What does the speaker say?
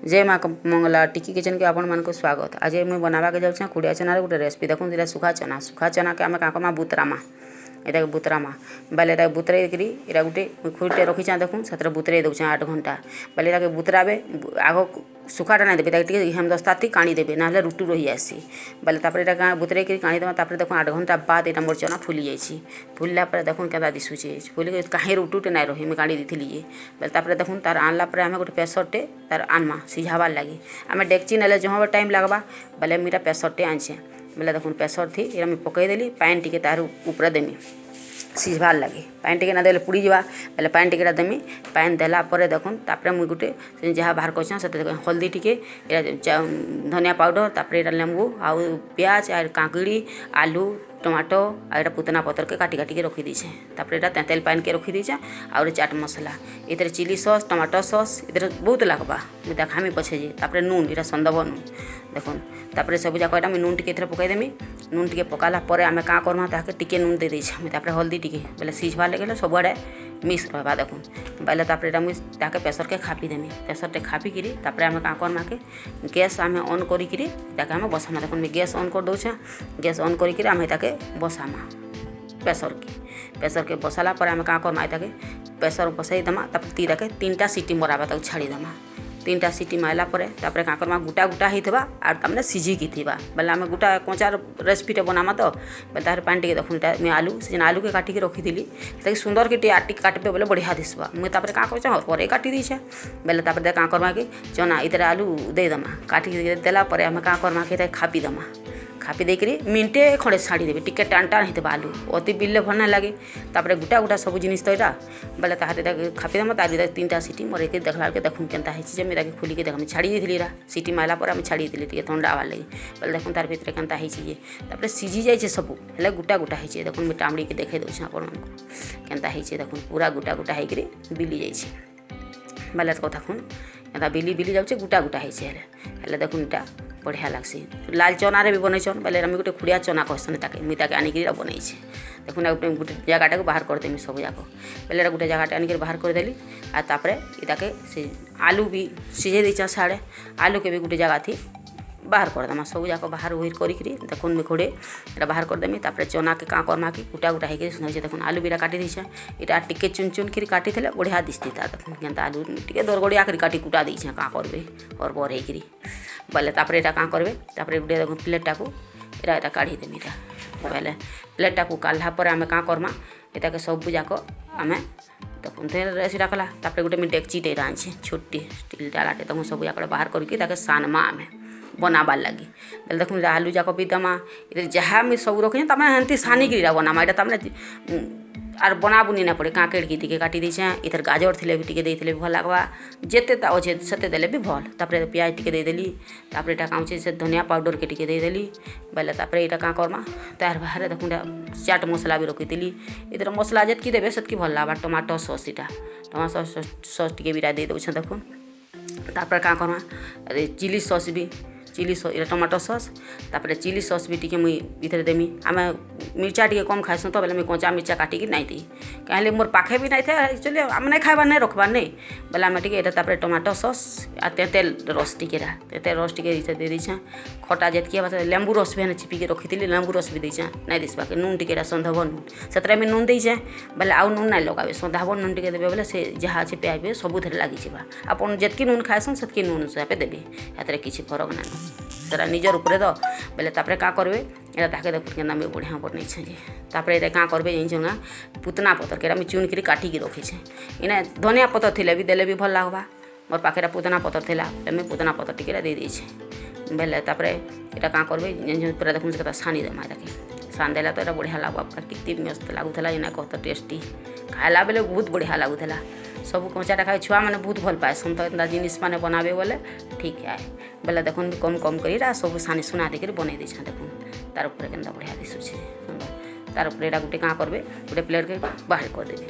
जय माँ मंगला टिकी किचन के आपण मानक स्वागत। आज मुझे बनावा के जाऊँ खुड़िया चनार गोटे रेसिपी देखूँ ये सुखा चना के आम क्या कमा बुतरामा ये बुतरामा बेले बुतरेकरी इटा गोटे खुटे रखी देखूँ से बुतरे दौचे 8 घंटा बेले बुतराबे आग सुखाटा ना देवे हेमदस्ता थी काणी देवे ना रुटू रही आसी बेले बुतरेक काणी देवा देखो 8 घंटा बाद यहाँ मोर चना फुली जाइए फुलला देखो क्या दिशुचे फुल कहीं रुटूटे ना रही काढ़ी दी ये बेले देखो तार आनला आम गोटे प्रेसरटे तार आनमा सिझाबार लगे आम डेक्ची ने जो टाइम लगवा बेले मुझा प्रेसरटे आनचे बेले देखो प्रेसर थी ये पकईदेली पानी टी तार ऊपर देमी सिझबार लगे पानी टी ना देले पुड़ी जावा बेले पानी टी देमी पानी देला देखो तापर मुझे गोटे जहाँ बाहर कर हल्दी टी धनिया पाउडर तापर लेंबू आउ प्याज आ काकुड़ी आलू टमाटो आ पुतना पतर के काटी काटी के रखी दीचे तापर तेंतेल पानी के रखी दीचे और चाट मसला इधर चिली सॉस टमाटो सॉस इधर बहुत लगवा मुझे देखामी पछे जे तापर नून इटा संदव नून देखो तापर सब जाक मुझे नून टी पकईदेमी नून टी पकाला आम क्या करमा ताके टिके नून दे दीचे मुझे तापर हल्दी टी बेले सिझबार लगे सबुआड़े मिक्स रहा देखो बेले तापर मुझे प्रेसर के खापी देमी प्रेसर टे खापिकी तापर आम क्या करमा के गैस आम ऑन करी आम बसामा देखो गैस ऑन कर दौचे गैस ऑन करी आम ताके बसामा प्रेसर के बसाला आम क्या करमा ताके प्रेसर बसई देमा तापर तीरा के 3टा सीटी मराबा तक छाड़ी देमा 3टा सीटी मारला तापर क्या करमा गुटा गुटा होता और तमें सिझिकी थी बेले आम गुटा कंचा रेसिपीटे बनामा तो बेले तार पानी टी देखो मैं आलू से आलू के काटिकी रखी सुंदर के आटी काटबे बोले बढ़िया दिशा मुझे तापर क्या कर काटी दीचे बेले तापर क्या करमा कि चना इधर आलू देदेमा काटिकी देला आम क्या करमा कि खापी देमा खापी देकरी मिनटे खड़े छाड़ी देवी टिके टान टान होता आलू अति बिल्ले भल ना लगे तापर गुटा गुटा सब जिनिस तो यहाँ बेले तार खापी देमा तार 3टा सीटी मरेक देखला देखूँ केन्ता है मुझे खोलिक देख छाड़ी दी सीटी मारला आम छाड़ी दी ठंडा आवार लगे बेले देखूँ तार भितर केन्ता है सीझी जाइए सब है गुटा गुटा है देखो मुझे टामड़ी के देखे दूसरे आपण केन्ता है देखो पूरा गुटा गुटा होकर बिली जाइए बेले देखुन एंता बिली बिली जाऊे गुटा गुटा है देखुन इटा बढ़िया लगसी लाल चना रे भी बनईछन बेले आम गोटे खुड़िया चना कहसन ताके मुझे आनिक बनईछे देखुन गोटे जगटा को बाहर करदेमी सब जाक बेले गोटे जगह आनिक बाहर करदेली आ तापर इताके से आलू भी सीझे दीचा साड़े आलू के भी गोटे जगह थी बाहर करदेमा सब जाक बाहर उहिर करी देखुन मैं घोड़े इटा बाहर करदेमी तापर चना के क्या करमा कि गुटा गुटा होकर सुनाई देखुन आलू भी काटी दीचे इटा टिके चुन चुन कर काटी थे बढ़िया दिशती था देखुन केन्ता आलू टिके दरगड़िया कर काटी कुटा दीचे क्या करबे और बर होकर बेले तापर यहाँ क्या करबे तापर गोटे देखो प्लेटा को इटा काढ़ी देमी इटा बेले प्लेटा को काढ़ला आम क्या करमा इटा के सब जाक आम देखो रेसी कला तापर गोटे मैं डेक्चीटे आनछे छोटी स्टील डालाटे देखो सब जाक बाहर करके सानमा आम बनाबार लगी बेले देखो आलू जाक भी दमा इधर जहाँ मैं सब रखी तमें हेंती सानिक बनामा यहाँ तमें आर बनाबुनी ना पड़े काकेड़ की टी काटी दीचे इधर गाजर थे भी टी भी भल लगवा जिते अच्छे से देले भी भल तापर प्याज टी देदेली तापर यहाँ काउचे से धनिया पाउडर के टी देदेली बेले तापर यहाँ क्या करमा तार बाहर देखो चाट मसला भी रखी इधर मसला जितकी देवे सेतकी भल लगवा टमाटो सॉस इटा टमाटो सॉस टी भी दे दौन देखो तापर क्या करमा चिली सॉस भी चिली सॉस ये टमाटो सॉस तापर चिली सॉस भी टी मुई इधर देमी आम मिर्चा टी कम खाइसुँ तो बेले मुझे कंचा मिर्चा काटिकी नहीं दी कहीं मोर पाखे भी नहीं थे एक्चुअली आम नहीं खाबार नहीं रखबार नहीं बेले आम टी तापर टमाटो सॉस आ तेंतेल रस टी तेंतेल रस टी दे दीचे खटा जितकी बस लेंबू रस भी चिपिकी रखी थी लेंबू रस भी दीचे नहीं दिसबाके नून टी संधव नून से मैं नून दीचे बेले आउ नून नहीं लगावे संधाव नून टी देवे बेले से जहाँ अच्छे प्याज सब लगी आप जितकी नून खाइसन से नून हिसाब से देवे हाथ में किसी फरक ना तेरा निजर ऊपर दो बेले तापर क्या करबे यहाँ ताके देखो केना मैं बढ़िया बनई छे तापर ये क्या करबे ना पुतना पतर के चुन कर काटिकी रखी छे इना धनिया पतर थिले भी देले भी भल लगवा मोर पाखे पुतना पतर थिला मैं पुतना पतर टी दे दीचे बेले तापर यहाँ क्या करबे पूरा देखो से सानी देमा ताके सान देला तो बढ़िया लगवा पूरा कितनी मस्त लगुला इना कत टेस्टी खाला बेले बहुत बढ़िया लगुला सब कंचाटा खाए छुआ मैंने बहुत भल पाएसन तो इतना जिनिस मैंने बनाबे बोले ठीक है बेले देखो कम कम कर सब सानी सुना देकर बनई दीछे देखो तार ऊपर के बढ़िया दिशुचे सुंदर तार ऊपर गोटे क्या करबे गोटे प्लेट के बाहर कर देबे।